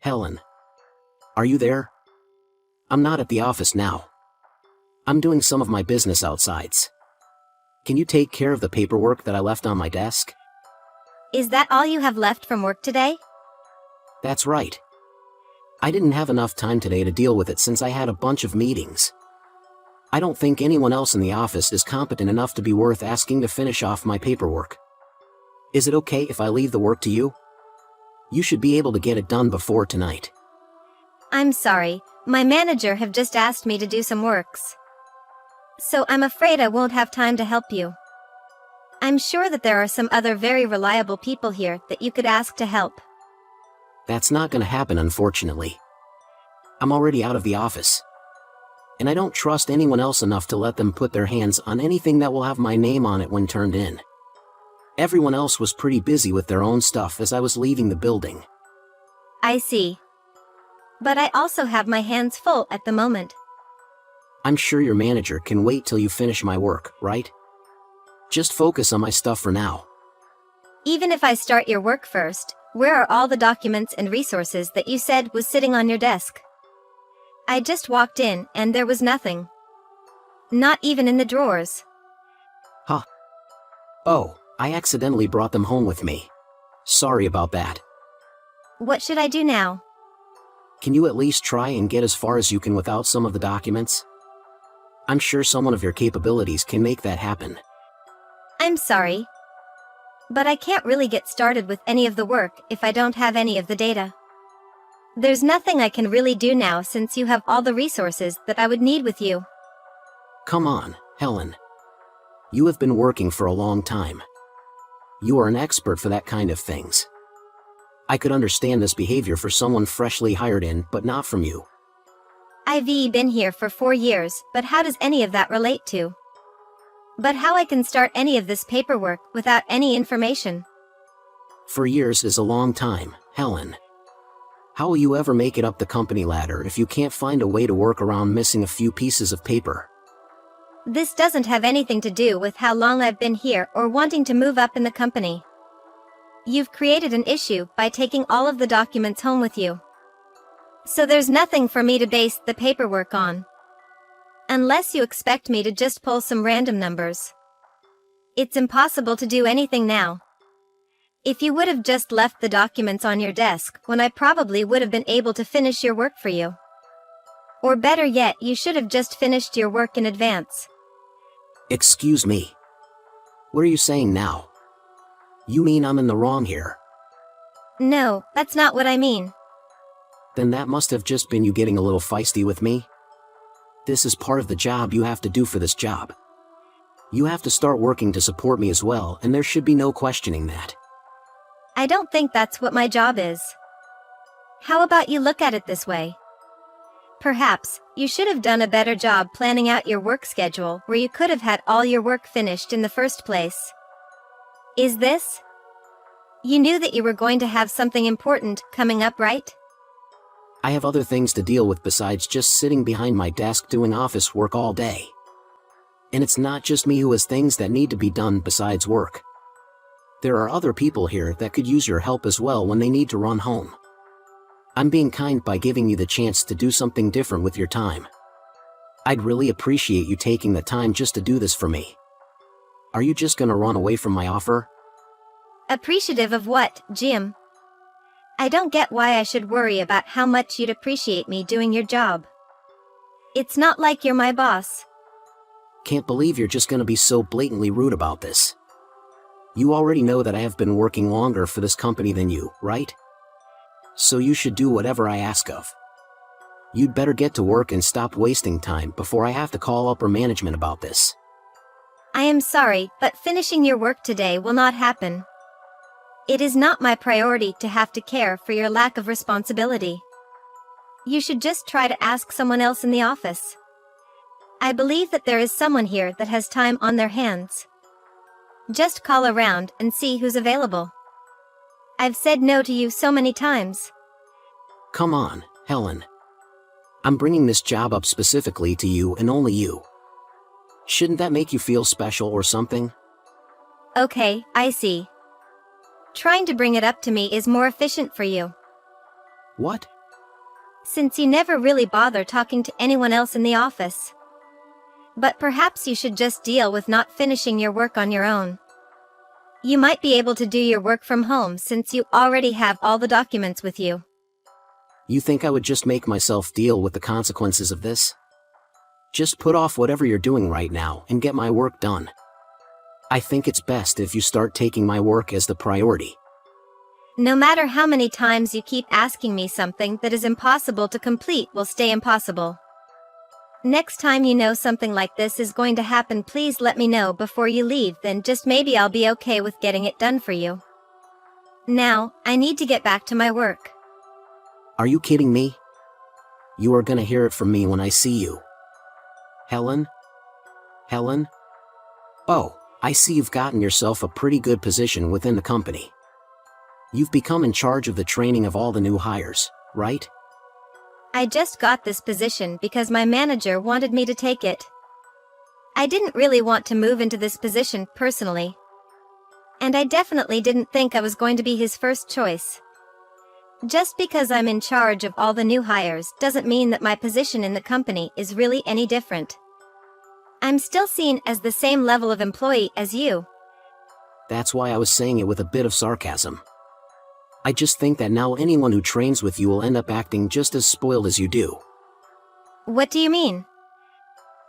Helen. Are you there? I'm not at the office now. I'm doing some of my business outsides. Can you take care of the paperwork that I left on my desk? Is that all you have left from work today? That's right. I didn't have enough time today to deal with it since I had a bunch of meetings. I don't think anyone else in the office is competent enough to be worth asking to finish off my paperwork. Is it okay if I leave the work to you? You should be able to get it done before tonight. I'm sorry, my manager have just asked me to do some works. So I'm afraid I won't have time to help you. I'm sure that there are some other very reliable people here that you could ask to help. That's not gonna happen, unfortunately. I'm already out of the office. And I don't trust anyone else enough to let them put their hands on anything that will have my name on it when turned in. Everyone else was pretty busy with their own stuff as I was leaving the building. I see. But I also have my hands full at the moment. I'm sure your manager can wait till you finish my work, right? Just focus on my stuff for now. Even if I start your work first, where are all the documents and resources that you said was sitting on your desk? I just walked in and there was nothing. Not even in the drawers. Huh. Oh, I accidentally brought them home with me. Sorry about that. What should I do now? Can you at least try and get as far as you can without some of the documents? I'm sure someone of your capabilities can make that happen. I'm sorry. But I can't really get started with any of the work if I don't have any of the data. There's nothing I can really do now since you have all the resources that I would need with you. Come on, Helen. You have been working for a long time. You are an expert for that kind of things. I could understand this behavior for someone freshly hired in, but not from you. I've been here for 4 years, but how does any of that relate to? But how I can start any of this paperwork without any information? 4 years is a long time, Helen. How will you ever make it up the company ladder if you can't find a way to work around missing a few pieces of paper? This doesn't have anything to do with how long I've been here or wanting to move up in the company. You've created an issue by taking all of the documents home with you. So there's nothing for me to base the paperwork on. Unless you expect me to just pull some random numbers. It's impossible to do anything now. If you would have just left the documents on your desk when I probably would have been able to finish your work for you. Or better yet, you should have just finished your work in advance. Excuse me. What are you saying now? You mean I'm in the wrong here? No, that's not what I mean. Then that must have just been you getting a little feisty with me. This is part of the job you have to do for this job. You have to start working to support me as well, and there should be no questioning that. I don't think that's what my job is. How about you look at it this way? Perhaps, you should have done a better job planning out your work schedule where you could have had all your work finished in the first place. Is this? You knew that you were going to have something important coming up, right? I have other things to deal with besides just sitting behind my desk doing office work all day. And it's not just me who has things that need to be done besides work. There are other people here that could use your help as well when they need to run home. I'm being kind by giving you the chance to do something different with your time. I'd really appreciate you taking the time just to do this for me. Are you just gonna run away from my offer? Appreciative of what, Jim? I don't get why I should worry about how much you'd appreciate me doing your job. It's not like you're my boss. Can't believe you're just gonna be so blatantly rude about this. You already know that I have been working longer for this company than you, right? So you should do whatever I ask of. You'd better get to work and stop wasting time before I have to call upper management about this. I am sorry, but finishing your work today will not happen. It is not my priority to have to care for your lack of responsibility. You should just try to ask someone else in the office. I believe that there is someone here that has time on their hands. Just call around and see who's available. I've said no to you so many times. Come on, Helen. I'm bringing this job up specifically to you and only you. Shouldn't that make you feel special or something? Okay, I see. Trying to bring it up to me is more efficient for you. What? since you never really bother talking to anyone else in the office. But perhaps you should just deal with not finishing your work on your own. You might be able to do your work from home since you already have all the documents with you. You think I would just make myself deal with the consequences of this? Just put off whatever you're doing right now and get my work done. I think it's best if you start taking my work as the priority. No matter how many times you keep asking me something that is impossible to complete will stay impossible. Next time you know something like this is going to happen, please let me know before you leave, then just maybe I'll be okay with getting it done for you. Now, I need to get back to my work. Are you kidding me? You are gonna hear it from me when I see you. Helen? Helen? Oh, I see you've gotten yourself a pretty good position within the company. You've become in charge of the training of all the new hires, right? I just got this position because my manager wanted me to take it. I didn't really want to move into this position personally. And I definitely didn't think I was going to be his first choice. Just because I'm in charge of all the new hires doesn't mean that my position in the company is really any different. I'm still seen as the same level of employee as you. That's why I was saying it with a bit of sarcasm. I just think that now anyone who trains with you will end up acting just as spoiled as you do. What do you mean?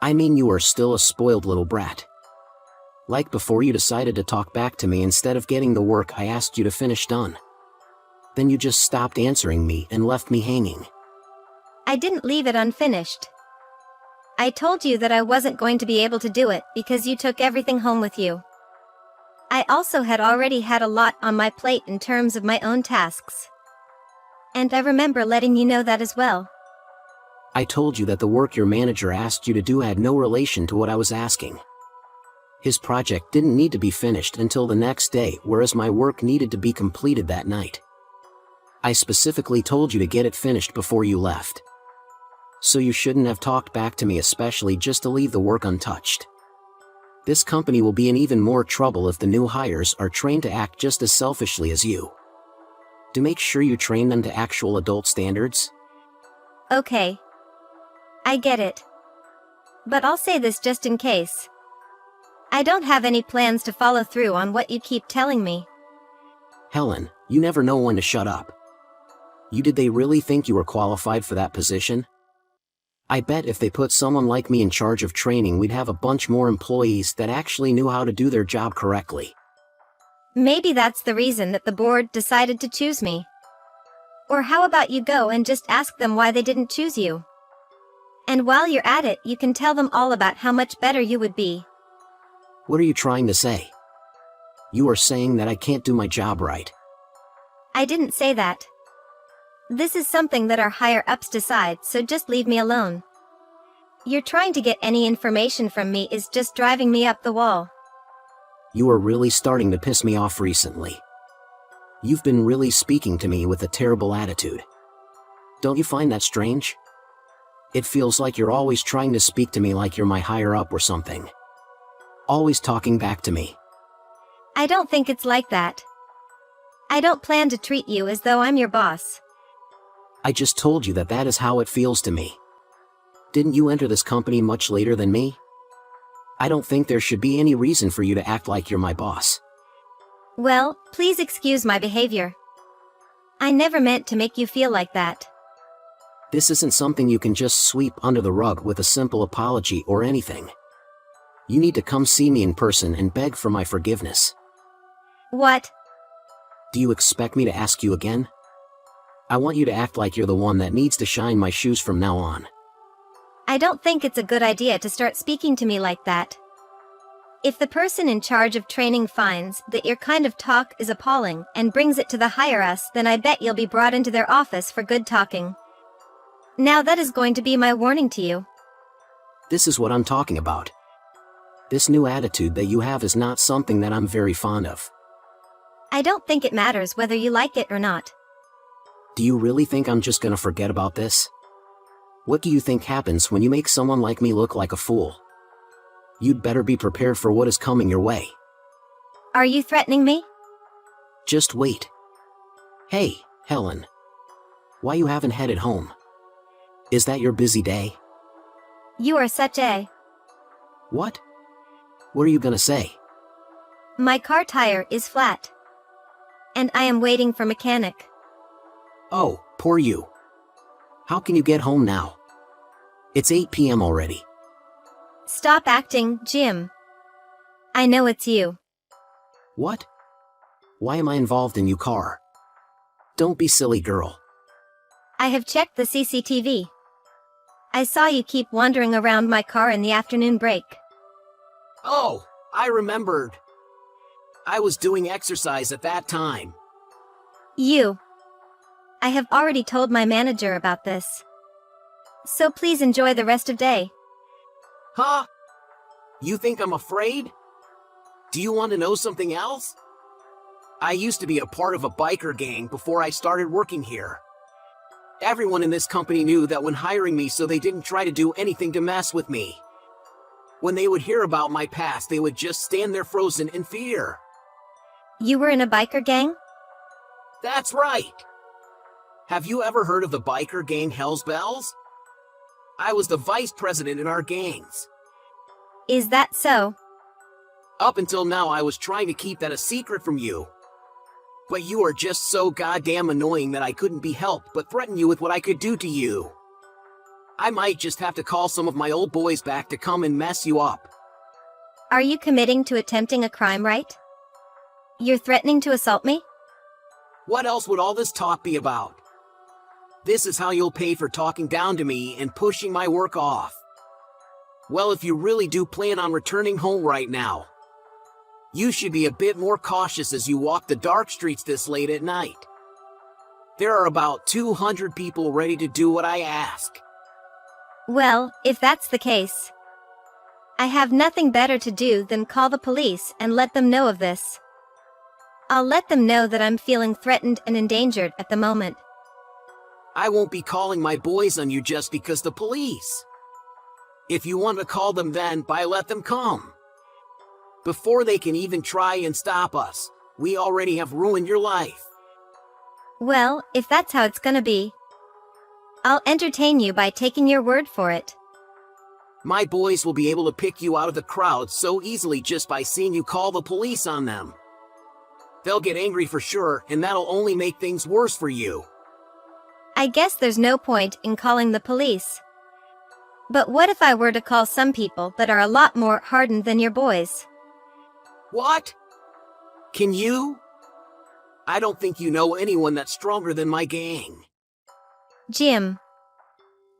I mean you are still a spoiled little brat. Like before you decided to talk back to me instead of getting the work I asked you to finish done. Then you just stopped answering me and left me hanging. I didn't leave it unfinished. I told you that I wasn't going to be able to do it because you took everything home with you. I also had already had a lot on my plate in terms of my own tasks. And I remember letting you know that as well. I told you that the work your manager asked you to do had no relation to what I was asking. His project didn't need to be finished until the next day, whereas my work needed to be completed that night. I specifically told you to get it finished before you left. So you shouldn't have talked back to me, especially just to leave the work untouched. This company will be in even more trouble if the new hires are trained to act just as selfishly as you. To make sure you train them to actual adult standards. Okay. I get it. But I'll say this just in case. I don't have any plans to follow through on what you keep telling me. Helen, you never know when to shut up. Did they really think you were qualified for that position? I bet if they put someone like me in charge of training, we'd have a bunch more employees that actually knew how to do their job correctly. Maybe that's the reason that the board decided to choose me. Or how about you go and just ask them why they didn't choose you? And while you're at it, you can tell them all about how much better you would be. What are you trying to say? You are saying that I can't do my job right. I didn't say that. This is something that our higher-ups decide, so just leave me alone. You're trying to get any information from me is just driving me up the wall. You are really starting to piss me off recently. You've been really speaking to me with a terrible attitude. Don't you find that strange? It feels like you're always trying to speak to me like you're my higher-up or something. Always talking back to me. I don't think it's like that. I don't plan to treat you as though I'm your boss. I just told you that that is how it feels to me. Didn't you enter this company much later than me? I don't think there should be any reason for you to act like you're my boss. Well, please excuse my behavior. I never meant to make you feel like that. This isn't something you can just sweep under the rug with a simple apology or anything. You need to come see me in person and beg for my forgiveness. What? Do you expect me to ask you again? I want you to act like you're the one that needs to shine my shoes from now on. I don't think it's a good idea to start speaking to me like that. If the person in charge of training finds that your kind of talk is appalling and brings it to the higher-ups, then I bet you'll be brought into their office for good talking. Now that is going to be my warning to you. This is what I'm talking about. This new attitude that you have is not something that I'm very fond of. I don't think it matters whether you like it or not. Do you really think I'm just gonna forget about this? What do you think happens when you make someone like me look like a fool? You'd better be prepared for what is coming your way. Are you threatening me? Just wait. Hey, Helen. Why you haven't headed home? Is that your busy day? You are such a... What? What are you gonna say? My car tire is flat. And I am waiting for mechanic. Oh, poor you. How can you get home now? It's 8 p.m. already. Stop acting, Jim. I know it's you. What? Why am I involved in your car? Don't be silly, girl. I have checked the CCTV. I saw you keep wandering around my car in the afternoon break. Oh, I remembered. I was doing exercise at that time. You. I have already told my manager about this. So please enjoy the rest of day. Huh? You think I'm afraid? Do you want to know something else? I used to be a part of a biker gang before I started working here. Everyone in this company knew that when hiring me, so they didn't try to do anything to mess with me. When they would hear about my past, they would just stand there frozen in fear. You were in a biker gang? That's right. Have you ever heard of the biker gang Hell's Bells? I was the vice president in our gangs. Is that so? Up until now, I was trying to keep that a secret from you. But you are just so goddamn annoying that I couldn't be helped but threaten you with what I could do to you. I might just have to call some of my old boys back to come and mess you up. Are you committing to attempting a crime, right? You're threatening to assault me? What else would all this talk be about? This is how you'll pay for talking down to me and pushing my work off. Well, if you really do plan on returning home right now, you should be a bit more cautious as you walk the dark streets this late at night. There are about 200 people ready to do what I ask. Well, if that's the case, I have nothing better to do than call the police and let them know of this. I'll let them know that I'm feeling threatened and endangered at the moment. I won't be calling my boys on you just because the police. If you want to call them then, let them come. Before they can even try and stop us, we already have ruined your life. Well, if that's how it's gonna be, I'll entertain you by taking your word for it. My boys will be able to pick you out of the crowd so easily just by seeing you call the police on them. They'll get angry for sure, and that'll only make things worse for you. I guess there's no point in calling the police. But what if I were to call some people that are a lot more hardened than your boys? What? Can you? I don't think you know anyone that's stronger than my gang. Jim,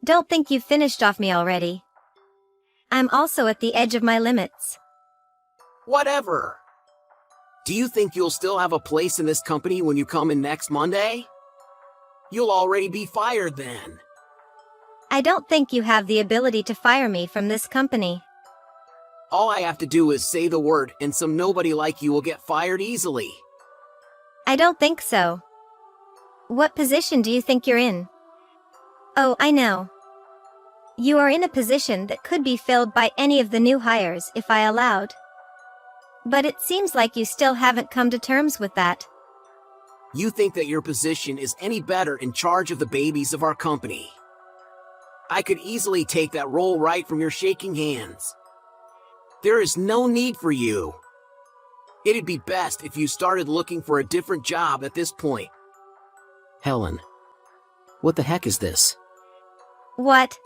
don't think you've finished off me already. I'm also at the edge of my limits. Whatever. Do you think you'll still have a place in this company when you come in next Monday? You'll already be fired then. I don't think you have the ability to fire me from this company. All I have to do is say the word and some nobody like you will get fired easily. I don't think so. What position do you think you're in? Oh, I know. You are in a position that could be filled by any of the new hires if I allowed. But it seems like you still haven't come to terms with that. You think that your position is any better in charge of the babies of our company. I could easily take that role right from your shaking hands. There is no need for you. It'd be best if you started looking for a different job at this point. Helen, what the heck is this? What?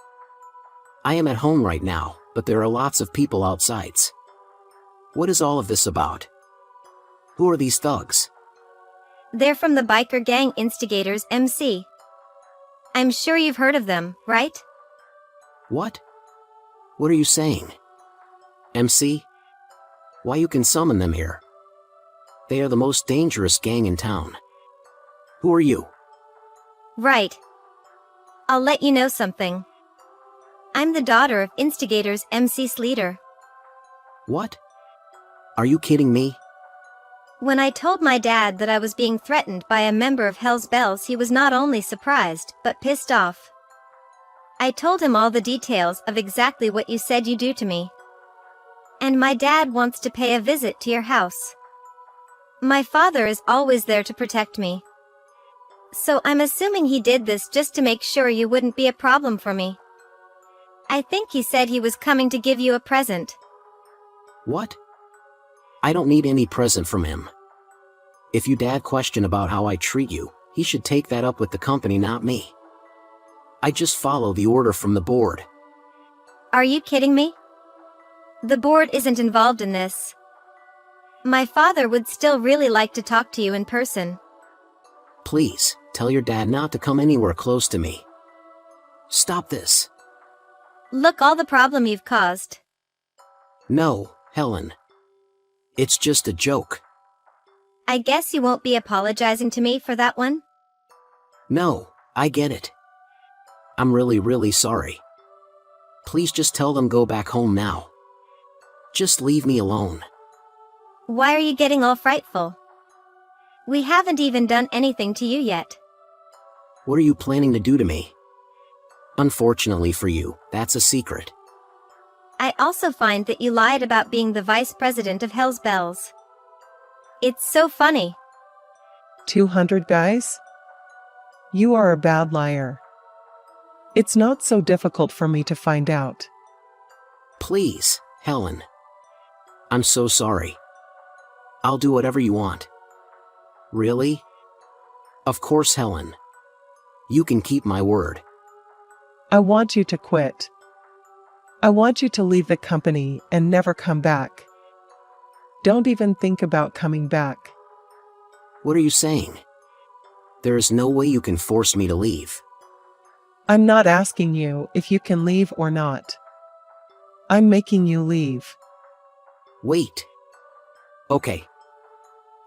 I am at home right now, but there are lots of people outside. What is all of this about? Who are these thugs? They're from the biker gang instigators, MC. I'm sure you've heard of them, right? What? What are you saying? MC? Why, you can summon them here. They are the most dangerous gang in town. Who are you? Right. I'll let you know something. I'm the daughter of instigators MC's leader. What? Are you kidding me? When I told my dad that I was being threatened by a member of Hell's Bells, he was not only surprised, but pissed off. I told him all the details of exactly what you said you do to me. And my dad wants to pay a visit to your house. My father is always there to protect me. So I'm assuming he did this just to make sure you wouldn't be a problem for me. I think he said he was coming to give you a present. What? I don't need any present from him. If you dad question about how I treat you, he should take that up with the company, not me. I just follow the order from the board. Are you kidding me? The board isn't involved in this. My father would still really like to talk to you in person. Please, tell your dad not to come anywhere close to me. Stop this. Look all the problem you've caused. No, Helen. It's just a joke. I guess you won't be apologizing to me for that one? No, I get it. I'm really sorry. Please just tell them go back home now. Just leave me alone. Why are you getting all frightful? We haven't even done anything to you yet. What are you planning to do to me? Unfortunately for you, that's a secret. I also find that you lied about being the vice president of Hell's Bells. It's so funny. 200 guys? You are a bad liar. It's not so difficult for me to find out. Please, Helen. I'm so sorry. I'll do whatever you want. Really? Of course, Helen. You can keep my word. I want you to quit. I want you to leave the company and never come back. Don't even think about coming back. What are you saying? There is no way you can force me to leave. I'm not asking you if you can leave or not. I'm making you leave. Wait. Okay.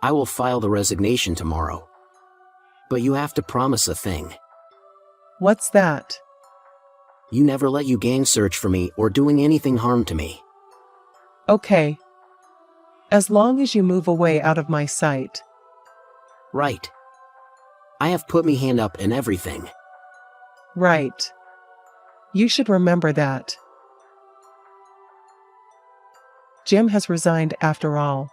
I will file the resignation tomorrow. But you have to promise a thing. What's that? You never let you gang search for me or doing anything harm to me. Okay. As long as you move away out of my sight. Right. I have put me hand up and everything. Right. You should remember that. Jim has resigned after all.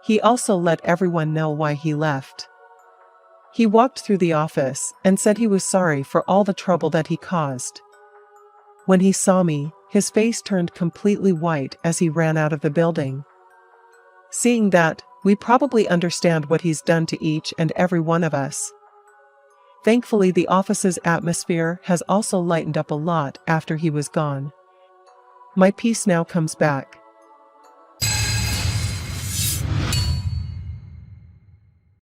He also let everyone know why he left. He walked through the office and said he was sorry for all the trouble that he caused. When he saw me, his face turned completely white as he ran out of the building. Seeing that, we probably understand what he's done to each and every one of us. Thankfully, the office's atmosphere has also lightened up a lot after he was gone. My peace now comes back.